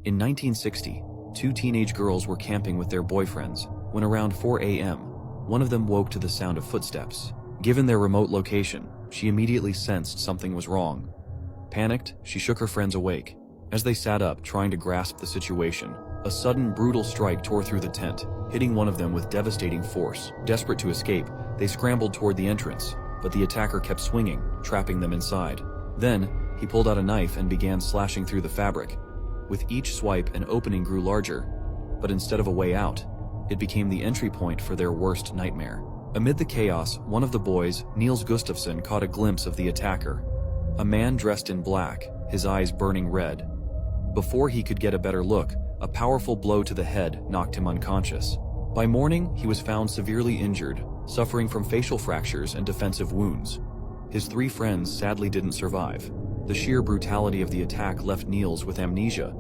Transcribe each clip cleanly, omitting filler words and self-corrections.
In 1960, two teenage girls were camping with their boyfriends when around 4 a.m., one of them woke to the sound of footsteps. Given their remote location, she immediately sensed something was wrong. Panicked, she shook her friends awake. As they sat up, trying to grasp the situation, a sudden, brutal strike tore through the tent, hitting one of them with devastating force. Desperate to escape, they scrambled toward the entrance, but the attacker kept swinging, trapping them inside. Then, he pulled out a knife and began slashing through the fabric. With each swipe, an opening grew larger, but instead of a way out, it became the entry point for their worst nightmare. Amid the chaos, one of the boys, Niels Gustafsson, caught a glimpse of the attacker. A man dressed in black, his eyes burning red. Before he could get a better look, a powerful blow to the head knocked him unconscious. By morning, he was found severely injured, suffering from facial fractures and defensive wounds. His three friends sadly didn't survive. The sheer brutality of the attack left Niels with amnesia,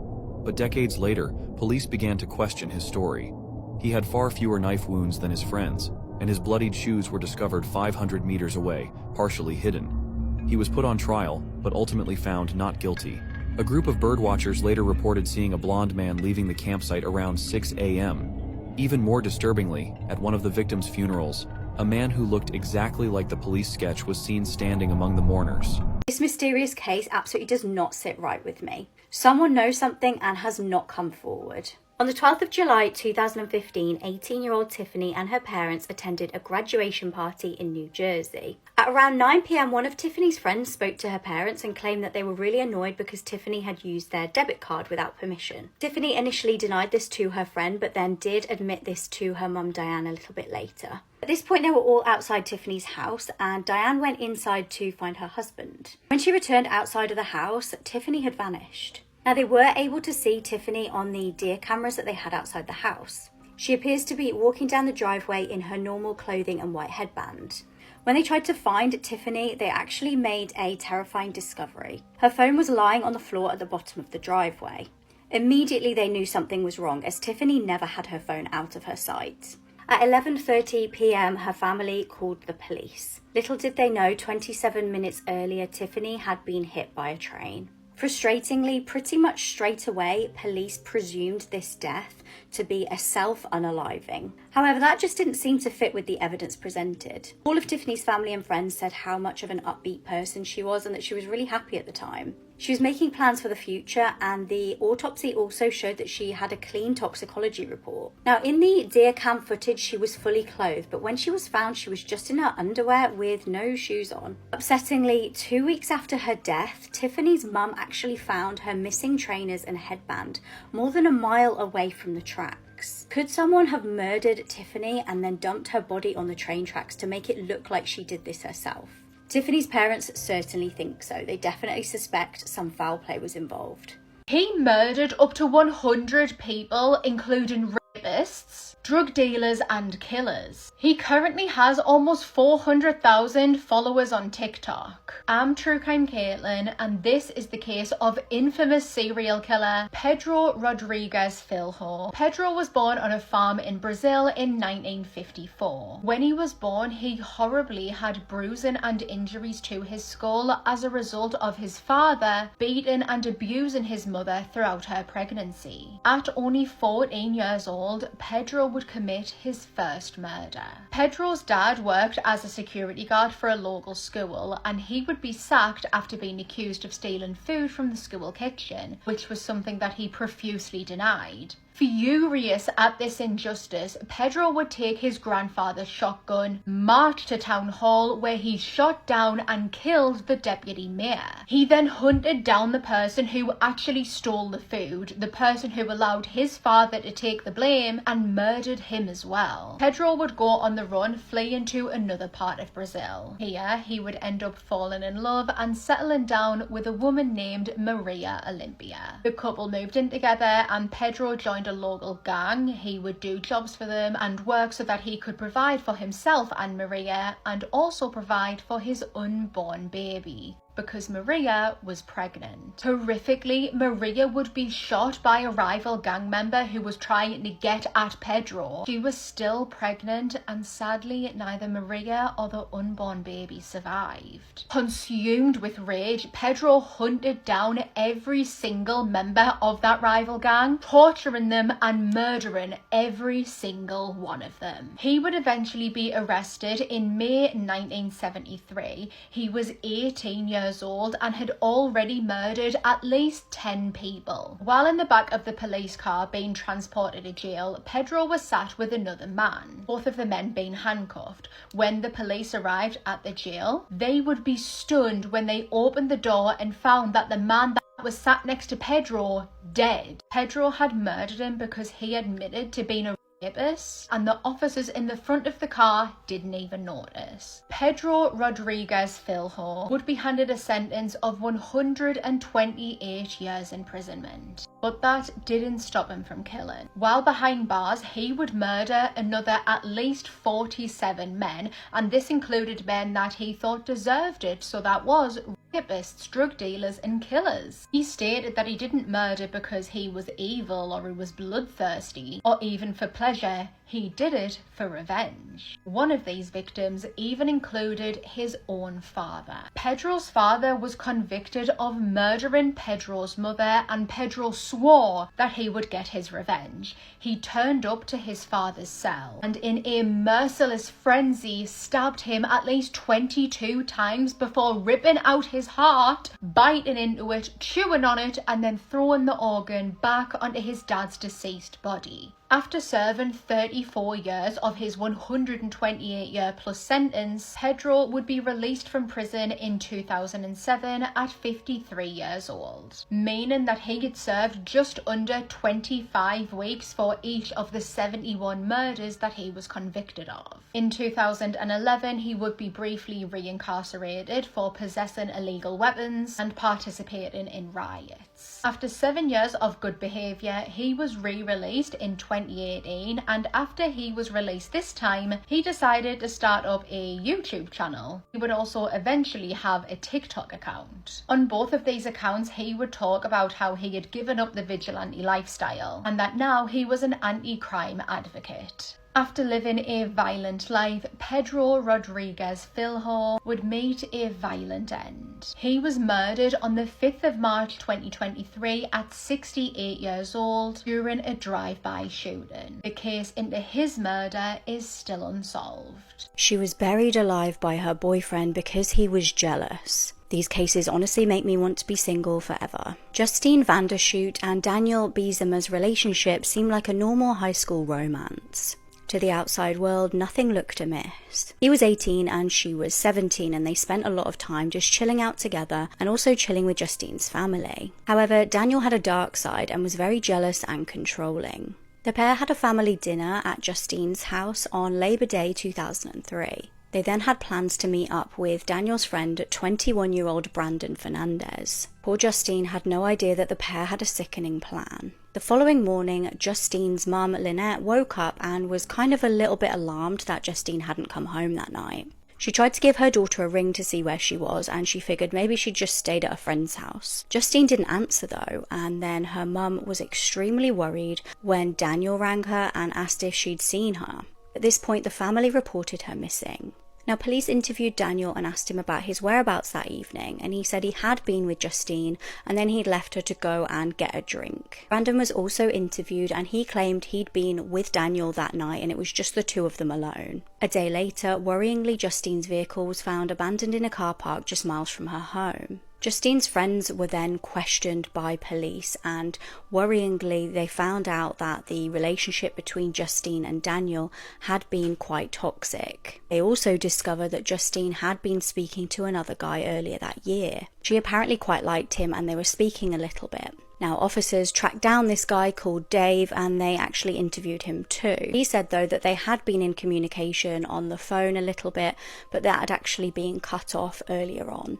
but decades later, police began to question his story. He had far fewer knife wounds than his friends, and his bloodied shoes were discovered 500 meters away, partially hidden. He was put on trial, but ultimately found not guilty. A group of birdwatchers later reported seeing a blonde man leaving the campsite around 6 a.m. Even more disturbingly, at one of the victims' funerals, a man who looked exactly like the police sketch was seen standing among the mourners. This mysterious case absolutely does not sit right with me. Someone knows something and has not come forward. On the 12th of July 2015, 18-year-old Tiffany and her parents attended a graduation party in New Jersey. At around 9 p.m, one of Tiffany's friends spoke to her parents and claimed that they were really annoyed because Tiffany had used their debit card without permission. Tiffany initially denied this to her friend, but then did admit this to her mum Diane a little bit later. At this point, they were all outside Tiffany's house, and Diane went inside to find her husband. When she returned outside of the house, Tiffany had vanished. Now, they were able to see Tiffany on the deer cameras that they had outside the house. She appears to be walking down the driveway in her normal clothing and white headband. When they tried to find Tiffany, they actually made a terrifying discovery. Her phone was lying on the floor at the bottom of the driveway. Immediately, they knew something was wrong, as Tiffany never had her phone out of her sight. At 11:30 p.m, her family called the police. Little did they know, 27 minutes earlier, Tiffany had been hit by a train. Frustratingly, pretty much straight away, police presumed this death to be a self-unaliving. However, that just didn't seem to fit with the evidence presented. All of Tiffany's family and friends said how much of an upbeat person she was and that she was really happy at the time. She was making plans for the future, and the autopsy also showed that she had a clean toxicology report. Now, in the deer cam footage, she was fully clothed, but when she was found, she was just in her underwear with no shoes on. Upsettingly, 2 weeks after her death, Tiffany's mum actually found her missing trainers and headband more than a mile away from the tracks. Could someone have murdered Tiffany and then dumped her body on the train tracks to make it look like she did this herself? Tiffany's parents certainly think so. They definitely suspect some foul play was involved. He murdered up to 100 people, including rapists, drug dealers and killers. He currently has almost 400,000 followers on TikTok. I'm True Crime Caitlin, and this is the case of infamous serial killer Pedro Rodrigues Filho. Pedro was born on a farm in Brazil in 1954. When he was born, he horribly had bruising and injuries to his skull as a result of his father beating and abusing his mother throughout her pregnancy. At only 14 years old, Pedro would commit his first murder. Pedro's dad worked as a security guard for a local school, and he would be sacked after being accused of stealing food from the school kitchen, which was something that he profusely denied. Furious at this injustice, Pedro would take his grandfather's shotgun, march to town hall where he shot down and killed the deputy mayor. He then hunted down the person who actually stole the food, the person who allowed his father to take the blame, and murdered him as well. Pedro would go on the run, fleeing to another part of Brazil. Here, he would end up falling in love and settling down with a woman named Maria Olympia. The couple moved in together, and Pedro joined a local gang. He would do jobs for them and work so that he could provide for himself and Maria, and also provide for his unborn baby. because Maria was pregnant. Horrifically, Maria would be shot by a rival gang member who was trying to get at Pedro. She was still pregnant, and sadly neither Maria or the unborn baby survived. Consumed with rage, Pedro hunted down every single member of that rival gang, torturing them and murdering every single one of them. He would eventually be arrested in May 1973. He was 18 years old and had already murdered at least 10 people. While in the back of the police car being transported to jail, Pedro was sat with another man, both of the men being handcuffed. When the police arrived at the jail, they would be stunned when they opened the door and found that the man that was sat next to Pedro dead. Pedro had murdered him because he admitted to being a rapist, and the officers in the front of the car didn't even notice. Pedro Rodriguez Filho would be handed a sentence of 128 years imprisonment. But that didn't stop him from killing. While behind bars, he would murder another at least 47 men, and this included men that he thought deserved it, so that was rapists, drug dealers and killers. He stated that he didn't murder because he was evil or he was bloodthirsty or even for pleasure. He did it for revenge. One of these victims even included his own father. Pedro's father was convicted of murdering Pedro's mother, and Pedro swore that he would get his revenge. He turned up to his father's cell and in a merciless frenzy stabbed him at least 22 times before ripping out his heart, biting into it, chewing on it, and then throwing the organ back onto his dad's deceased body. After serving 34 years of his 128-year plus sentence, Pedro would be released from prison in 2007 at 53 years old, meaning that he had served just under 25 weeks for each of the 71 murders that he was convicted of. In 2011, he would be briefly reincarcerated for possessing illegal weapons and participating in riots. After 7 years of good behaviour, he was re-released in 2018, and after he was released this time, he decided to start up a YouTube channel. He would also eventually have a TikTok account. On both of these accounts, he would talk about how he had given up the vigilante lifestyle and that now he was an anti-crime advocate. After living a violent life, Pedro Rodriguez Filho would meet a violent end. He was murdered on the 5th of March 2023 at 68 years old during a drive-by shooting. The case into his murder is still unsolved. She was buried alive by her boyfriend because he was jealous. These cases honestly make me want to be single forever. Justine Vandershoot and Daniel Biesemer's relationship seemed like a normal high school romance. To the outside world, nothing looked amiss. He was 18 and she was 17, and they spent a lot of time just chilling out together and also chilling with Justine's family. However, Daniel had a dark side and was very jealous and controlling. The pair had a family dinner at Justine's house on Labor Day 2003. They then had plans to meet up with Daniel's friend, 21-year-old Brandon Fernandez. Poor Justine had no idea that the pair had a sickening plan. The following morning, Justine's mum, Lynette, woke up and was kind of a little bit alarmed that Justine hadn't come home that night. She tried to give her daughter a ring to see where she was, and she figured maybe she'd just stayed at a friend's house. Justine didn't answer though, and then her mum was extremely worried when Daniel rang her and asked if she'd seen her. At this point, the family reported her missing. Now, police interviewed Daniel and asked him about his whereabouts that evening, and he said he had been with Justine and then he'd left her to go and get a drink. Brandon was also interviewed and he claimed he'd been with Daniel that night and it was just the two of them alone. A day later, worryingly, Justine's vehicle was found abandoned in a car park just miles from her home. Justine's friends were then questioned by police, and worryingly they found out that the relationship between Justine and Daniel had been quite toxic. They also discovered that Justine had been speaking to another guy earlier that year. She apparently quite liked him and they were speaking a little bit. Now, officers tracked down this guy called Dave and they actually interviewed him too. He said though that they had been in communication on the phone a little bit, but that had actually been cut off earlier on.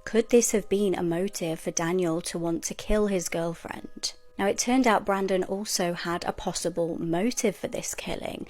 Could this have been a motive for Daniel to want to kill his girlfriend? Now, it turned out Brandon also had a possible motive for this killing.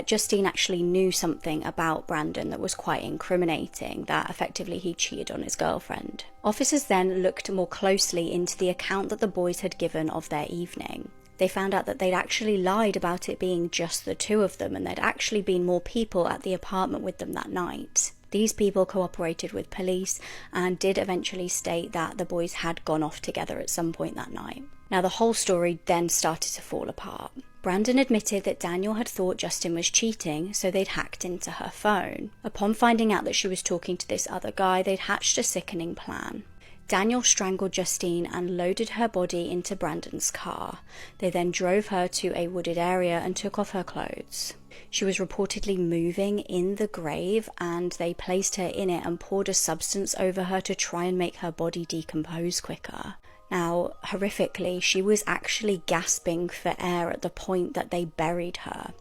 Justine actually knew something about Brandon that was quite incriminating, that effectively he cheated on his girlfriend. Officers then looked more closely into the account that the boys had given of their evening. They found out that they'd actually lied about it being just the two of them, and there'd actually been more people at the apartment with them that night. These people cooperated with police and did eventually state that the boys had gone off together at some point that night. Now, the whole story then started to fall apart. Brandon admitted that Daniel had thought Justine was cheating, so they'd hacked into her phone. Upon finding out that she was talking to this other guy, they'd hatched a sickening plan. Daniel strangled Justine and loaded her body into Brandon's car. They then drove her to a wooded area and took off her clothes. She was reportedly moving in the grave, and they placed her in it and poured a substance over her to try and make her body decompose quicker. Now, horrifically, she was actually gasping for air at the point that they buried her.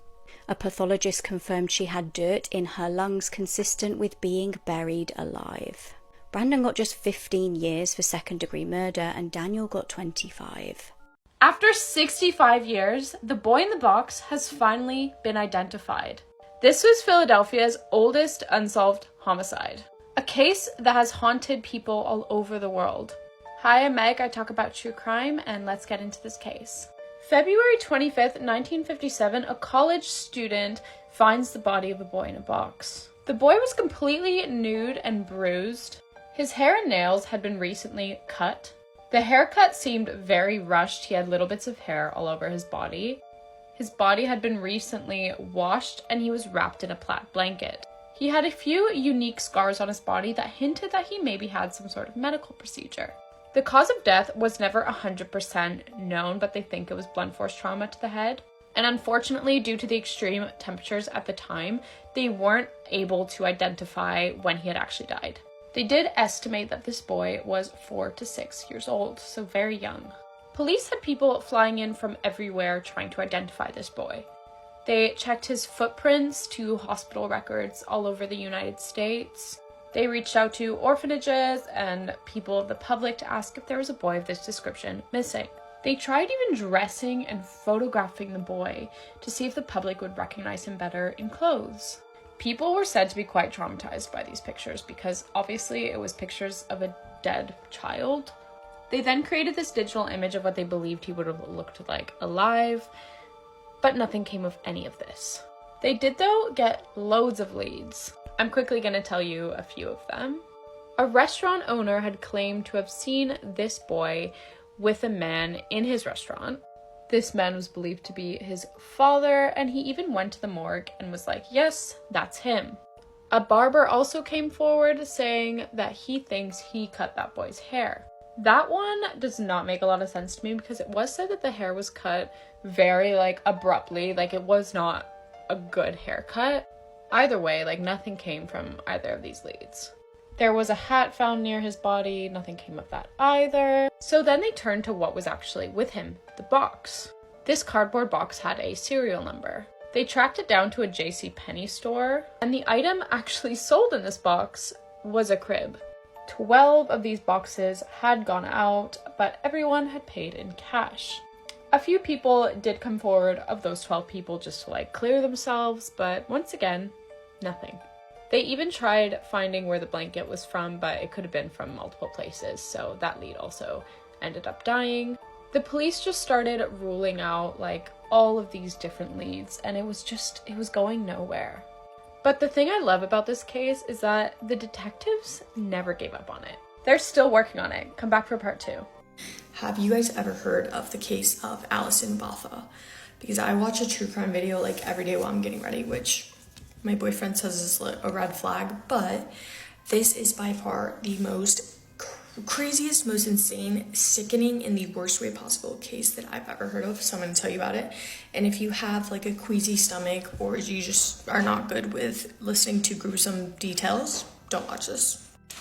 A pathologist confirmed she had dirt in her lungs consistent with being buried alive. Brandon got just 15 years for second-degree murder, and Daniel got 25. After 65 years, the boy in the box has finally been identified. This was Philadelphia's oldest unsolved homicide, a case that has haunted people all over the world. Hi, I'm Meg, I talk about true crime, and let's get into this case. February 25th, 1957, a college student finds the body of a boy in a box. The boy was completely nude and bruised. His hair and nails had been recently cut. The haircut seemed very rushed. He had little bits of hair all over his body. His body had been recently washed, and he was wrapped in a plaid blanket. He had a few unique scars on his body that hinted that he maybe had some sort of medical procedure. The cause of death was never 100% known, but they think it was blunt force trauma to the head. And unfortunately, due to the extreme temperatures at the time, they weren't able to identify when he had actually died. They did estimate that this boy was 4 to 6 years old, so very young. Police had people flying in from everywhere trying to identify this boy. They checked his footprints to hospital records all over the United States. They reached out to orphanages and people of the public to ask if there was a boy of this description missing. They tried even dressing and photographing the boy to see if the public would recognize him better in clothes. People were said to be quite traumatized by these pictures because obviously it was pictures of a dead child. They then created this digital image of what they believed he would have looked like alive, but nothing came of any of this. They did, though, get loads of leads. I'm quickly going to tell you a few of them. A restaurant owner had claimed to have seen this boy with a man in his restaurant. This man was believed to be his father, and he even went to the morgue and was like, yes, that's him. A barber also came forward saying that he thinks he cut that boy's hair. That one does not make a lot of sense to me because it was said that the hair was cut very abruptly, it was not a good haircut. Either way, nothing came from either of these leads. There was a hat found near his body, nothing came of that either. So then they turned to what was actually with him, the box. This cardboard box had a serial number. They tracked it down to a JCPenney store, and the item actually sold in this box was a crib. 12 of these boxes had gone out, but everyone had paid in cash. A few people did come forward of those 12 people just to clear themselves, but once again, nothing. They even tried finding where the blanket was from, but it could have been from multiple places, so that lead also ended up dying. The police just started ruling out all of these different leads, and it was going nowhere. But the thing I love about this case is that the detectives never gave up on it. They're still working on it. Come back for part 2. Have you guys ever heard of the case of Allison Botha? Because I watch a true crime video every day while I'm getting ready, which my boyfriend says is a red flag, but this is by far the most craziest, most insane, sickening, in the worst way possible case that I've ever heard of. So I'm going to tell you about it. And if you have a queasy stomach or you just are not good with listening to gruesome details, don't watch this.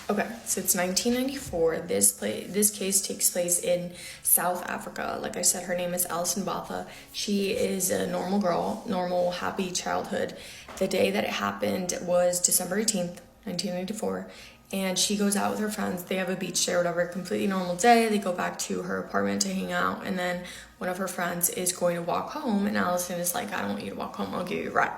Okay, so it's 1994. This case takes place in South Africa. Like I said, her name is Allison Botha. She is a normal girl, normal, happy childhood. The day that it happened was December 18th, 1994. and she goes out with her friends. They have a beach day or whatever, completely normal day. They go back to her apartment to hang out, and then one of her friends is going to walk home, and Allison is like, I don't want you to walk home, I'll give you a ride.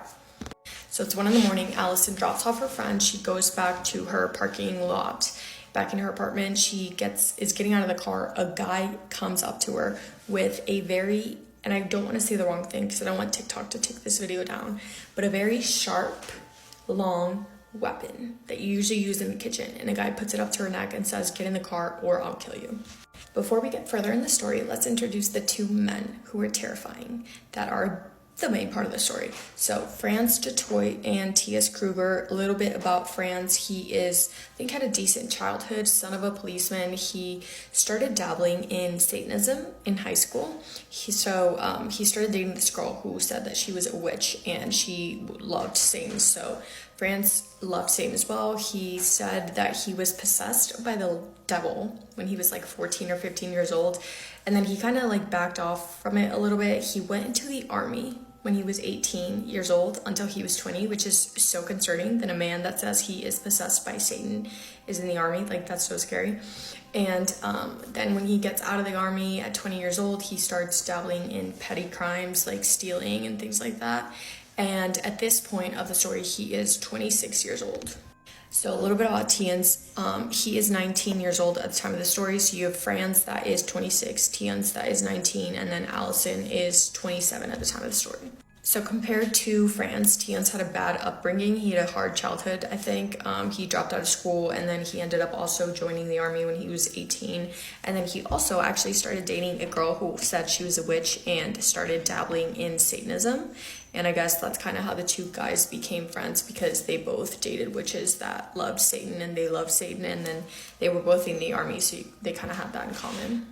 So it's 1 a.m. Allison drops off her friend. She goes back to her parking lot. Back in her apartment, she is getting out of the car. A guy comes up to her with a very, and I don't want to say the wrong thing because I don't want TikTok to take this video down, but a very sharp, long weapon that you usually use in the kitchen. And a guy puts it up to her neck and says, get in the car or I'll kill you. Before we get further in the story, let's introduce the 2 men who are terrifying that are the main part of the story. So Franz DeToit and T.S. Kruger. A little bit about Franz. He had a decent childhood, son of a policeman. He started dabbling in Satanism in high school. He started dating this girl who said that she was a witch and she loved Satan. So Franz loved Satan as well. He said that he was possessed by the devil when he was like 14 or 15 years old. And then he kind of like backed off from it a little bit. He went into the army when he was 18 years old until he was 20, which is so concerning that a man that says he is possessed by Satan is in the army. Like, that's so scary. And then when he gets out of the army at 20 years old, he starts dabbling in petty crimes like stealing and things like that. And at this point of the story, he is 26 years old. So a little bit about Tians. He is 19 years old at the time of the story. So you have Franz that is 26, Tians that is 19, and then Allison is 27 at the time of the story. So compared to Franz, Tians had a bad upbringing. He had a hard childhood, I think. He dropped out of school, and then he ended up also joining the army when he was 18. And then he also actually started dating a girl who said she was a witch and started dabbling in Satanism. And I guess that's kind of how the 2 guys became friends, because they both dated witches that loved Satan, and they loved Satan, and then they were both in the army, so they kind of had that in common.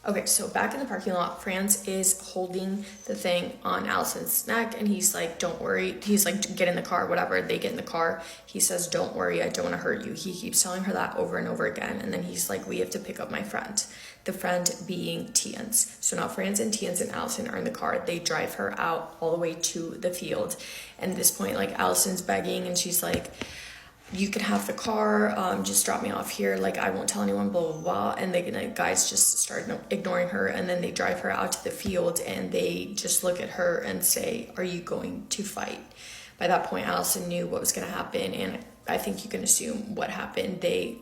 Okay, so back in the parking lot, Franz is holding the thing on Allison's neck, and he's like, don't worry. He's like, get in the car, whatever. They get in the car. He says, don't worry, I don't want to hurt you. He keeps telling her that over and over again, and then he's like, we have to pick up my friend. The friend being Tians. So now Franz and Tians and Allison are in the car. They drive her out all the way to the field. And at this point, like, Allison's begging, and she's like, you can have the car, just drop me off here, like, I won't tell anyone, blah, blah, blah. And the guys just start ignoring her, and then they drive her out to the field, and they just look at her and say, are you going to fight? By that point, Allison knew what was going to happen, and I think you can assume what happened. They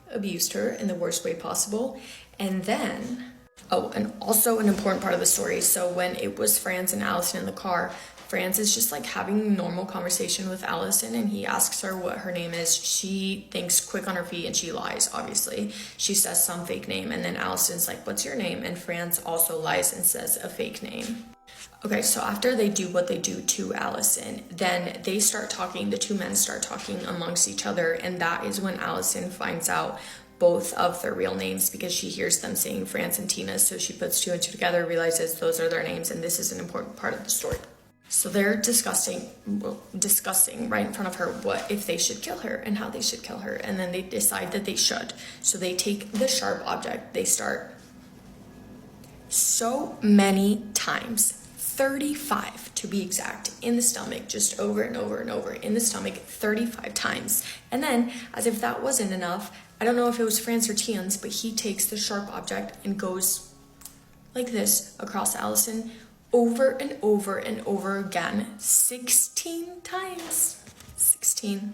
abused her in the worst way possible. And then, and also an important part of the story, so when it was Franz and Allison in the car, Franz is just like having a normal conversation with Allison, and he asks her what her name is. She thinks quick on her feet, and she lies, obviously. She says some fake name, and then Allison's like, what's your name? And Franz also lies and says a fake name. Okay, so after they do what they do to Allison, then they start talking, the 2 men start talking amongst each other, and that is when Allison finds out both of their real names, because she hears them saying Franz and Tina, so she puts 2 and 2 together, realizes those are their names, and this is an important part of the story. So they're discussing right in front of her what if they should kill her and how they should kill her, and then they decide that they should. So they take the sharp object, they start so many times, 35 to be exact, in the stomach, just over and over and over in the stomach 35 times. And then, as if that wasn't enough, I don't know if it was Franz or Tians, but he takes the sharp object and goes like this across Allison over and over and over again, 16 times. 16.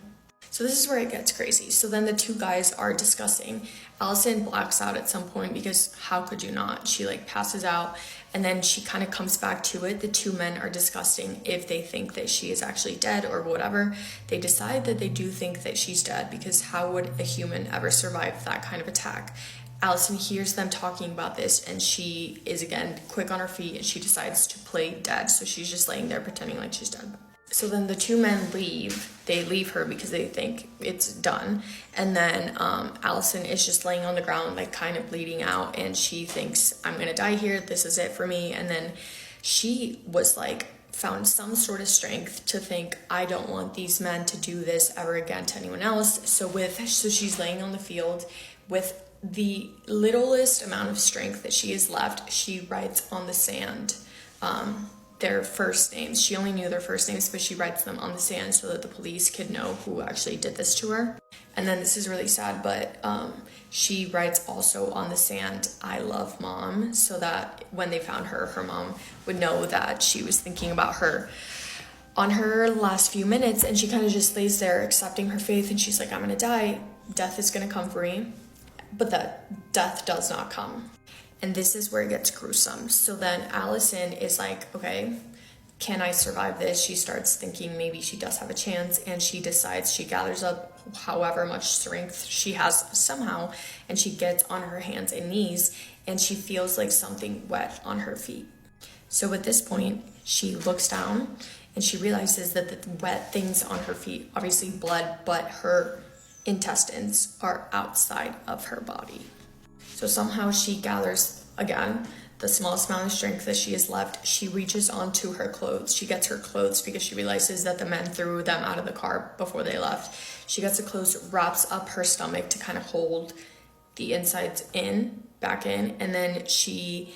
So this is where it gets crazy. So then the 2 guys are discussing. Allison blacks out at some point, because how could you not? She like passes out, and then she kind of comes back to it. The 2 men are discussing if they think that she is actually dead or whatever. They decide that they do think that she's dead, because how would a human ever survive that kind of attack? Allison hears them talking about this, and she is again quick on her feet, and she decides to play dead. So she's just laying there pretending like she's dead. So then the 2 men leave. They leave her because they think it's done. And then Allison is just laying on the ground, like kind of bleeding out. And she thinks, I'm going to die here. This is it for me. And then she was like, found some sort of strength to think, I don't want these men to do this ever again to anyone else. So she's laying on the field with the littlest amount of strength that she is left. She writes on the sand, their first names. She only knew their first names, but she writes them on the sand so that the police could know who actually did this to her. And then this is really sad, but she writes also on the sand, "I love mom," so that when they found her, her mom would know that she was thinking about her on her last few minutes. And she kind of just lays there accepting her fate, and she's like, "I'm gonna die, death is gonna come for me," but that death does not come. And this is where it gets gruesome. So then Allison is like, okay, can I survive this? She starts thinking maybe she does have a chance, and she decides, she gathers up however much strength she has somehow, and she gets on her hands and knees, and she feels like something wet on her feet. So at this point, she looks down and she realizes that the wet things on her feet, obviously blood, but her intestines are outside of her body. So somehow she gathers, again, the smallest amount of strength that she has left. She reaches onto her clothes. She gets her clothes because she realizes that the men threw them out of the car before they left. She gets the clothes, wraps up her stomach to kind of hold the insides in, back in, and then she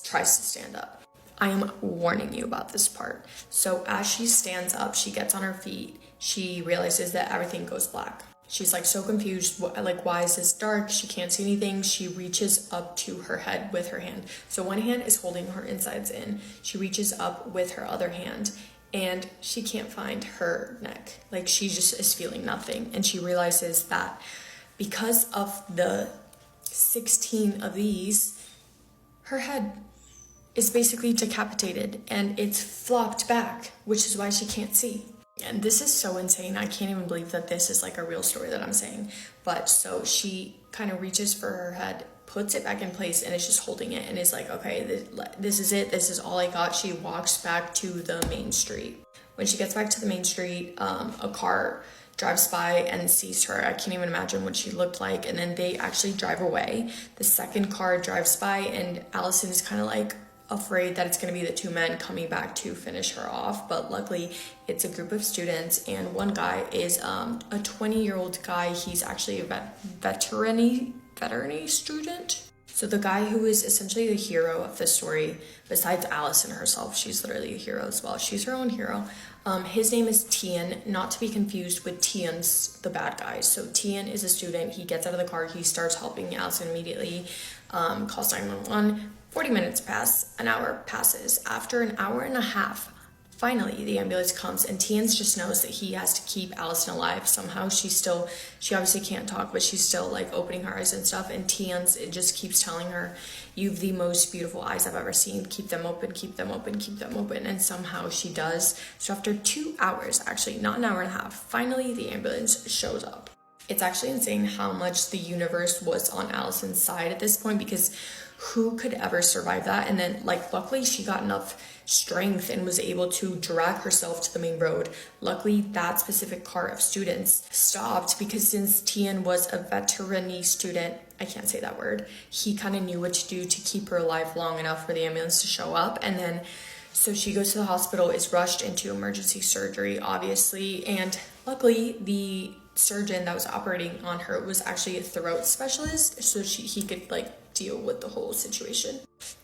tries to stand up. I am warning you about this part. So as she stands up, she gets on her feet. She realizes that everything goes black. She's like so confused, like, why is this dark? She can't see anything. She reaches up to her head with her hand. So one hand is holding her insides in. She reaches up with her other hand and she can't find her neck. Like, she just is feeling nothing. And she realizes that because of the 16 of these, her head is basically decapitated and it's flopped back, which is why she can't see. And this is so insane. I can't even believe that this is like a real story that I'm saying. But so she kind of reaches for her head, puts it back in place, and is just holding it and is like, okay, this is it. This is all I got. She walks back to the main street. When she gets back to the main street, a car drives by and sees her. I can't even imagine what she looked like. And then they actually drive away. The second car drives by and Allison is kind of like afraid that it's going to be the two men coming back to finish her off, but luckily it's a group of students, and one guy is a 20-year-old guy. He's actually a veterinary student. So the guy who is essentially the hero of this story, besides Allison herself, she's literally a hero as well. She's her own hero. His name is Tian, not to be confused with Tian's the bad guy. So Tian is a student. He gets out of the car. He starts helping Allison immediately. Calls 911. 40 minutes pass, an hour passes. After an hour and a half, finally the ambulance comes, and Tian's just knows that he has to keep Allison alive. Somehow she obviously can't talk, but she's still like opening her eyes and stuff, and it just keeps telling her, "You've the most beautiful eyes I've ever seen. Keep them open, keep them open, keep them open." And somehow she does. So after 2 hours, actually not an hour and a half, finally the ambulance shows up. It's actually insane how much the universe was on Allison's side at this point, because who could ever survive that? And then, like, luckily she got enough strength and was able to drag herself to the main road. Luckily, that specific car of students stopped, because since Tian was a veterinary student, I can't say that word, he kind of knew what to do to keep her alive long enough for the ambulance to show up. And then, so she goes to the hospital, is rushed into emergency surgery, obviously, and luckily the surgeon that was operating on her was actually a throat specialist, so he could like deal with the whole situation.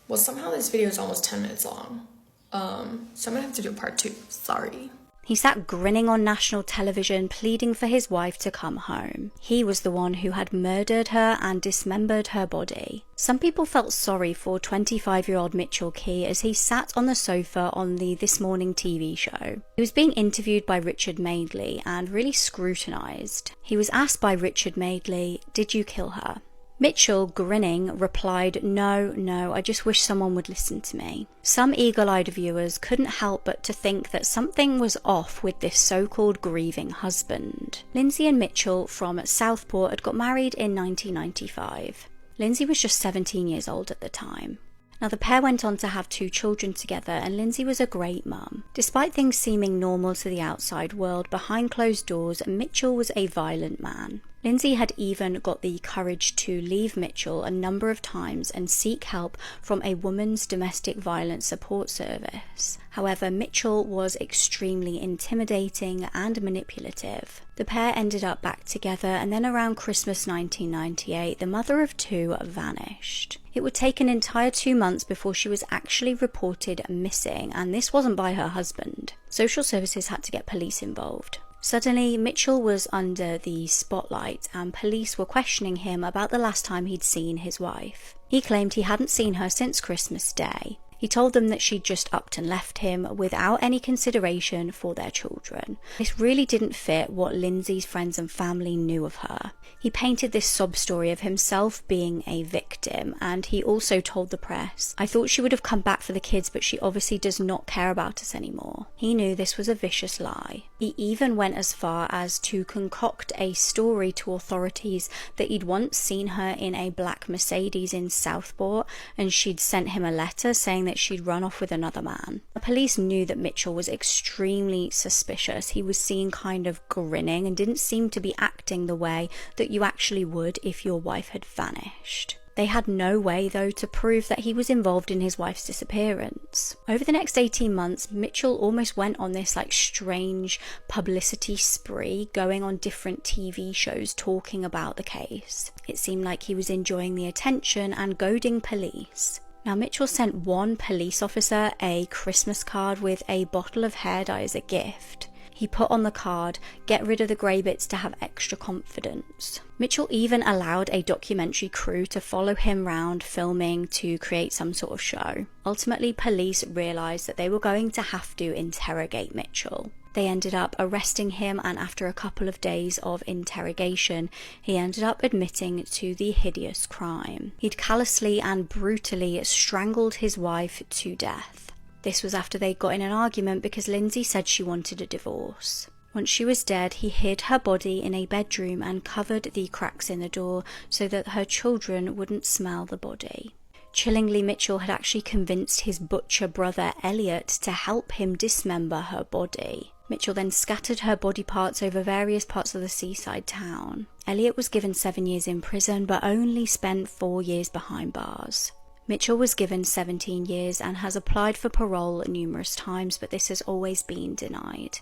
Well, somehow this video is almost 10 minutes long, so I'm gonna have to do part 2. Sorry. He sat grinning on national television, pleading for his wife to come home. He was the one who had murdered her and dismembered her body. Some people felt sorry for 25-year-old Mitchell Key as he sat on the sofa on the This Morning TV show. He was being interviewed by Richard Madeley and really scrutinised. He was asked by Richard Madeley, "Did you kill her?" Mitchell, grinning, replied, No, I just wish someone would listen to me." Some eagle-eyed viewers couldn't help but to think that something was off with this so-called grieving husband. Lindsay and Mitchell from Southport had got married in 1995. Lindsay was just 17 years old at the time. Now, the pair went on to have 2 children together, and Lindsay was a great mum. Despite things seeming normal to the outside world, behind closed doors, Mitchell was a violent man. Lindsay had even got the courage to leave Mitchell a number of times and seek help from a women's domestic violence support service. However, Mitchell was extremely intimidating and manipulative. The pair ended up back together, and then around Christmas 1998, the mother of two vanished. It would take an entire 2 months before she was actually reported missing, and this wasn't by her husband. Social services had to get police involved. Suddenly, Mitchell was under the spotlight and police were questioning him about the last time he'd seen his wife. He claimed he hadn't seen her since Christmas Day. He told them that she'd just upped and left him without any consideration for their children. This really didn't fit what Lindsay's friends and family knew of her. He painted this sob story of himself being a victim, and he also told the press, "I thought she would have come back for the kids, but she obviously does not care about us anymore." He knew this was a vicious lie. He even went as far as to concoct a story to authorities that he'd once seen her in a black Mercedes in Southport, and she'd sent him a letter saying that she'd run off with another man. The police knew that Mitchell was extremely suspicious. He was seen kind of grinning and didn't seem to be acting the way that you actually would if your wife had vanished. They had no way, though, to prove that he was involved in his wife's disappearance. Over the next 18 months, Mitchell almost went on this strange publicity spree, going on different TV shows talking about the case. It seemed like he was enjoying the attention and goading police. Now, Mitchell sent one police officer a Christmas card with a bottle of hair dye as a gift. He put on the card, "Get rid of the grey bits to have extra confidence." Mitchell even allowed a documentary crew to follow him round filming to create some sort of show. Ultimately, police realised that they were going to have to interrogate Mitchell. They ended up arresting him, and after a couple of days of interrogation, he ended up admitting to the hideous crime. He'd callously and brutally strangled his wife to death. This was after they got in an argument because Lindsay said she wanted a divorce. Once she was dead, he hid her body in a bedroom and covered the cracks in the door so that her children wouldn't smell the body. Chillingly, Mitchell had actually convinced his butcher brother Elliot to help him dismember her body. Mitchell then scattered her body parts over various parts of the seaside town. Elliot was given 7 years in prison, but only spent 4 years behind bars. Mitchell was given 17 years and has applied for parole numerous times, but this has always been denied.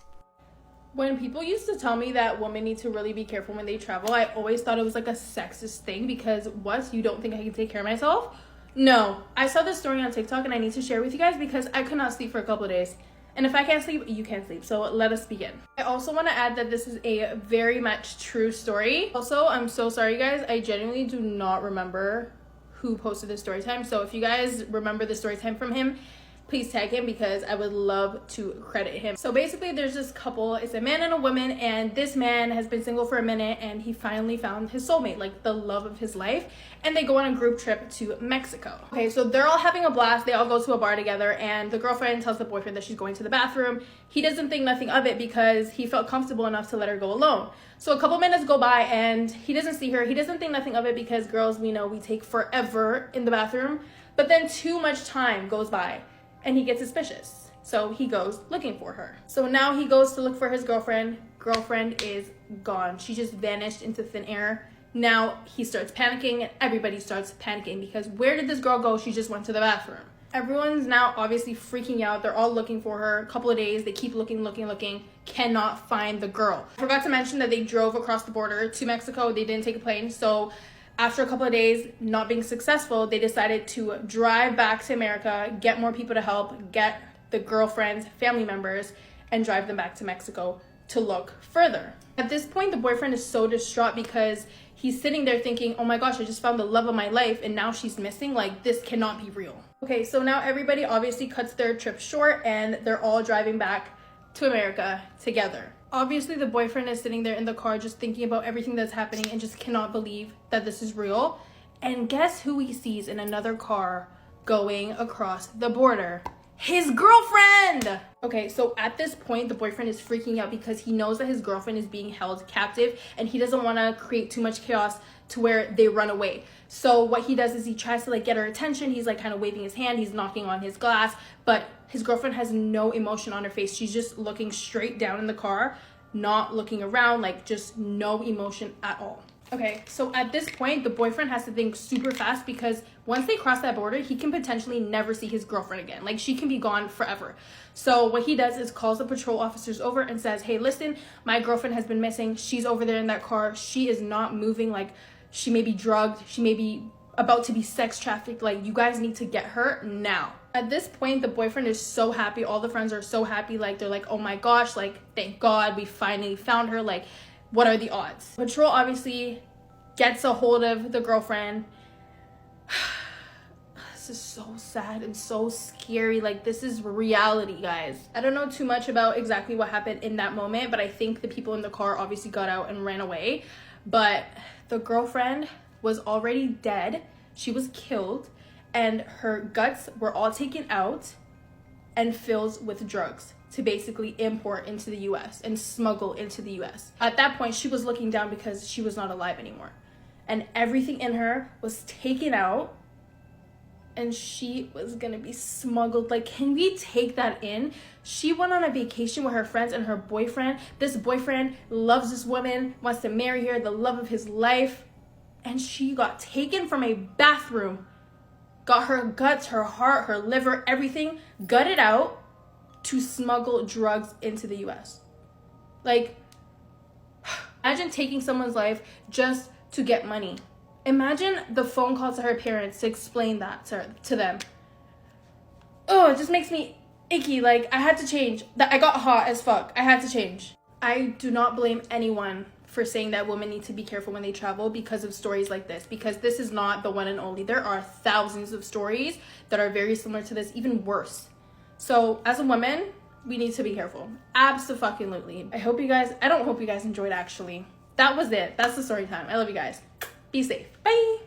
When people used to tell me that women need to really be careful when they travel, I always thought it was a sexist thing because what? You don't think I can take care of myself? No. I saw this story on TikTok and I need to share it with you guys because I could not sleep for a couple of days. And if I can't sleep, you can't sleep. So let us begin. I also want to add that this is a very much true story. Also, I'm so sorry guys. I genuinely do not remember who posted this story time. So if you guys remember the story time from him, please tag him because I would love to credit him. So basically there's this couple, it's a man and a woman, and this man has been single for a minute and he finally found his soulmate, like the love of his life, and they go on a group trip to Mexico. Okay, so they're all having a blast. They all go to a bar together and the girlfriend tells the boyfriend that she's going to the bathroom. He doesn't think nothing of it because he felt comfortable enough to let her go alone. So a couple minutes go by and he doesn't see her. He doesn't think nothing of it because girls, we know we take forever in the bathroom. But then too much time goes by and he gets suspicious. So he goes looking for her. So now he goes to look for his girlfriend. Girlfriend is gone. She just vanished into thin air. Now he starts panicking and everybody starts panicking because where did this girl go? She just went to the bathroom. Everyone's now obviously freaking out. They're all looking for her. A couple of days, they keep looking, cannot find the girl. I forgot to mention that they drove across the border to Mexico. They didn't take a plane. So after a couple of days not being successful, they decided to drive back to America, get more people to help, get the girlfriend's family members, and drive them back to Mexico to look further. At this point, the boyfriend is so distraught because he's sitting there thinking, oh my gosh, I just found the love of my life and now she's missing. Like, this cannot be real. Okay, so now everybody obviously cuts their trip short and they're all driving back to America together. Obviously, the boyfriend is sitting there in the car just thinking about everything that's happening and just cannot believe that this is real. And guess who he sees in another car going across the border? His girlfriend! Okay, so at this point, the boyfriend is freaking out because he knows that his girlfriend is being held captive and he doesn't want to create too much chaos to where they run away. So what he does is he tries to get her attention. He's kind of waving his hand. He's knocking on his glass, but his girlfriend has no emotion on her face. She's just looking straight down in the car, not looking around, just no emotion at all. Okay, so at this point, the boyfriend has to think super fast because once they cross that border, he can potentially never see his girlfriend again. Like, she can be gone forever. So what he does is calls the patrol officers over and says, hey, listen, my girlfriend has been missing. She's over there in that car. She is not moving. Like, she may be drugged. She may be about to be sex trafficked. Like, you guys need to get her now. At this point, the boyfriend is so happy. All the friends are so happy. Like, they're like, oh my gosh, like, thank God we finally found her. Like, what are the odds? Patrol obviously gets a hold of the girlfriend. This is so sad and so scary. Like, this is reality, guys. I don't know too much about exactly what happened in that moment, but I think the people in the car obviously got out and ran away. But the girlfriend was already dead. She was killed, and her guts were all taken out and filled with drugs to basically import into the US and smuggle into the US. At that point, she was looking down because she was not alive anymore. And everything in her was taken out and she was gonna be smuggled. Like, can we take that in? She went on a vacation with her friends and her boyfriend. This boyfriend loves this woman, wants to marry her, the love of his life. And she got taken from a bathroom, got her guts, her heart, her liver, everything gutted out to smuggle drugs into the US. Like, imagine taking someone's life just to get money. Imagine the phone call to her parents to explain that to them. Oh, it just makes me icky. Like, I had to change. I got hot as fuck. I had to change. I do not blame anyone for saying that women need to be careful when they travel because of stories like this, because this is not the one and only. There are thousands of stories that are very similar to this, even worse. So as a woman, we need to be careful. Abso-fucking-lutely. I don't hope you guys enjoyed, actually. That was it. That's the story time. I love you guys. Be safe. Bye.